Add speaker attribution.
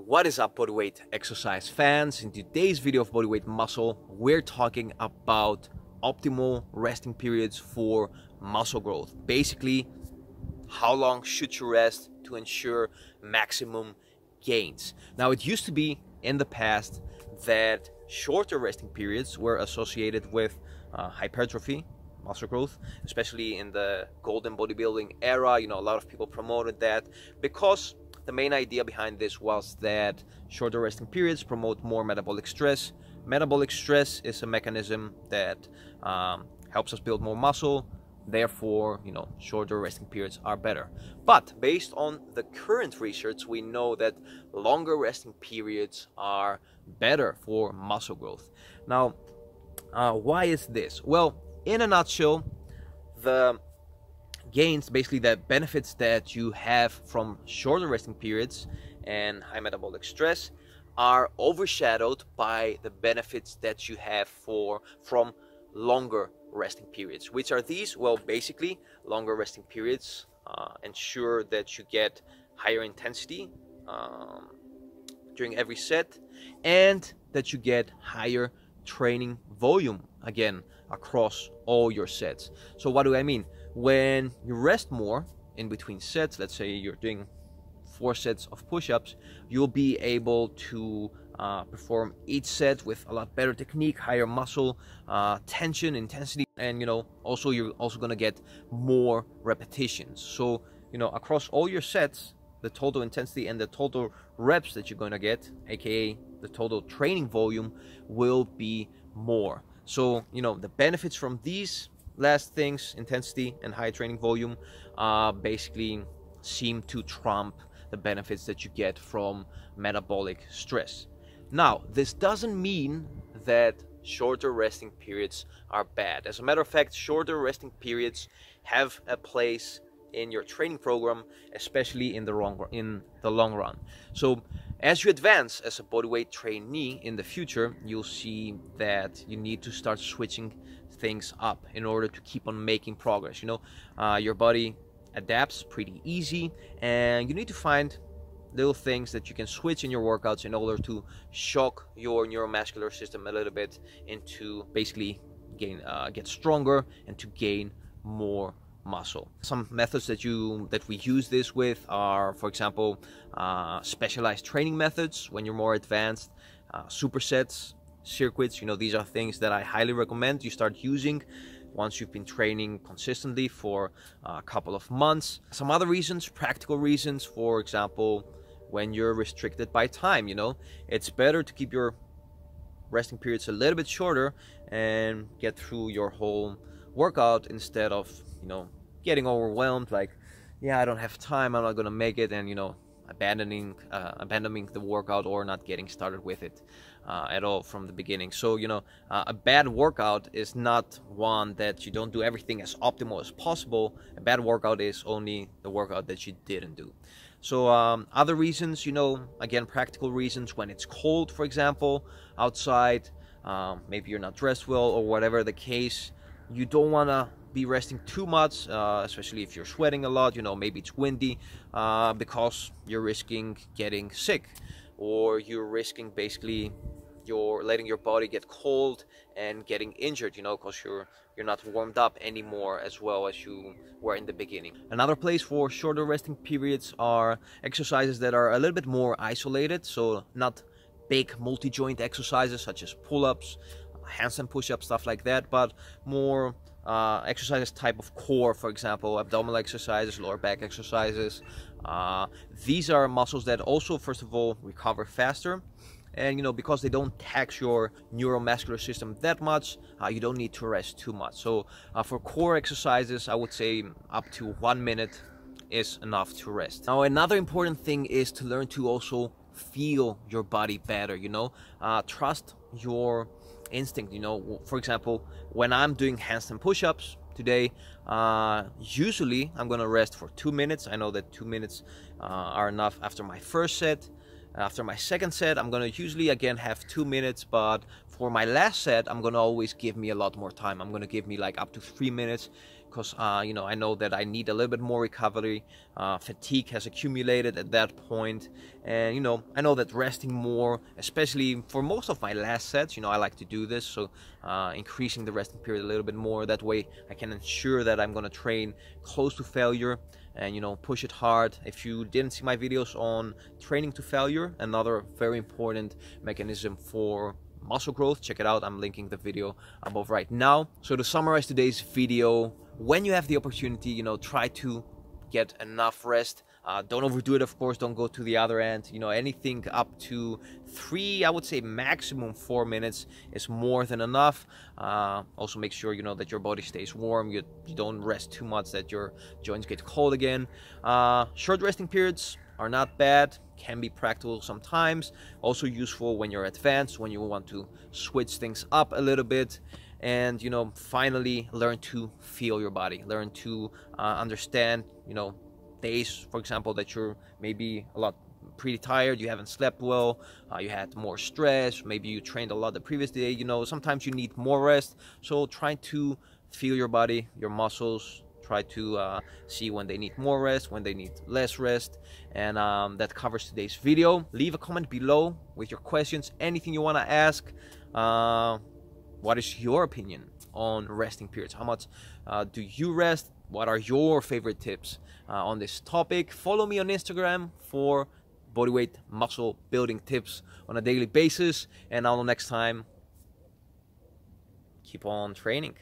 Speaker 1: What is up, bodyweight exercise fans? In today's video of Bodyweight Muscle, we're talking about optimal resting periods for muscle growth. Basically, how long should you rest to ensure maximum gains? Now, it used to be in the past that shorter resting periods were associated with hypertrophy, muscle growth, especially in the golden bodybuilding era. You know, a lot of people promoted that because the main idea behind this was that shorter resting periods promote more metabolic stress. Metabolic stress is a mechanism that helps us build more muscle. Therefore, you know, shorter resting periods are better. But based on the current research, we know that longer resting periods are better for muscle growth. Now, why is this? Well, in a nutshell, the gains, basically the benefits that you have from shorter resting periods and high metabolic stress, are overshadowed by the benefits that you have from longer resting periods. Which are these? Well, basically, longer resting periods ensure that you get higher intensity during every set, and that you get higher training volume, again, across all your sets. So what do I mean? When you rest more in between sets, let's say you're doing 4 sets of push-ups, you'll be able to perform each set with a lot better technique, higher muscle tension, intensity, and you know, also you're also gonna get more repetitions. So you know, across all your sets, the total intensity and the total reps that you're gonna get, aka the total training volume, will be more. So you know, the benefits from these last things, intensity and high training volume, basically seem to trump the benefits that you get from metabolic stress. Now, this doesn't mean that shorter resting periods are bad. As a matter of fact, shorter resting periods have a place in your training program, especially in the long run. So as you advance as a bodyweight trainee in the future, you'll see that you need to start switching things up in order to keep on making progress. You know, your body adapts pretty easy, and you need to find little things that you can switch in your workouts in order to shock your neuromuscular system a little bit into basically get stronger and to gain more muscle. Some methods that we use this with are, for example, specialized training methods when you're more advanced, supersets, circuits. You know, these are things that I highly recommend you start using once you've been training consistently for a couple of months. Some other reasons, practical reasons, for example, when you're restricted by time, you know, it's better to keep your resting periods a little bit shorter and get through your whole workout instead of, you know, getting overwhelmed, like, yeah, I don't have time, I'm not gonna make it, and you know, abandoning the workout or not getting started with it at all from the beginning. So you know, a bad workout is not one that you don't do everything as optimal as possible. A bad workout is only the workout that you didn't do. So other reasons, you know, again, practical reasons, when it's cold, for example, outside, maybe you're not dressed well or whatever the case, you don't want to be resting too much, especially if you're sweating a lot. You know, maybe it's windy, because you're risking getting sick, or you're risking basically you're letting your body get cold and getting injured, you know, because you're not warmed up anymore as well as you were in the beginning. Another place for shorter resting periods are exercises that are a little bit more isolated, so not big multi-joint exercises such as pull-ups, handstand push-ups, stuff like that, but more exercises type of core, for example, abdominal exercises, lower back exercises. These are muscles that also, first of all, recover faster, and you know, because they don't tax your neuromuscular system that much, you don't need to rest too much. So for core exercises, I would say up to 1 minute is enough to rest. Now, another important thing is to learn to also feel your body better, you know, trust your instinct. You know, for example, when I'm doing handstand push-ups today, usually I'm gonna rest for 2 minutes. I know that 2 minutes are enough after my first set. After my second set, I'm gonna usually again have 2 minutes, but for my last set, I'm gonna always give me a lot more time. I'm gonna give me like up to 3 minutes, because you know, I know that I need a little bit more recovery. Fatigue has accumulated at that point, and you know, I know that resting more, especially for most of my last sets, you know, I like to do this, so increasing the resting period a little bit more, that way I can ensure that I'm gonna train close to failure and, you know, push it hard. If you didn't see my videos on training to failure, another very important mechanism for muscle growth, check it out. I'm linking the video above right now. So to summarize today's video, when you have the opportunity, you know, try to get enough rest. Don't overdo it, of course. Don't go to the other end. You know, anything up to 3, I would say maximum 4 minutes is more than enough. Also make sure, you know, that your body stays warm. You don't rest too much that your joints get cold again. Short resting periods are not bad, can be practical sometimes, also useful when you're advanced, when you want to switch things up a little bit. And, you know, finally, learn to feel your body, learn to understand, you know, days, for example, that you're maybe pretty tired, you haven't slept well, you had more stress, maybe you trained a lot the previous day. You know, sometimes you need more rest, so try to feel your body, your muscles. Try to see when they need more rest, when they need less rest. And that covers today's video. Leave a comment below with your questions, anything you want to ask. What is your opinion on resting periods? How much do you rest? What are your favorite tips on this topic? Follow me on Instagram for bodyweight muscle building tips on a daily basis. And until next time, keep on training.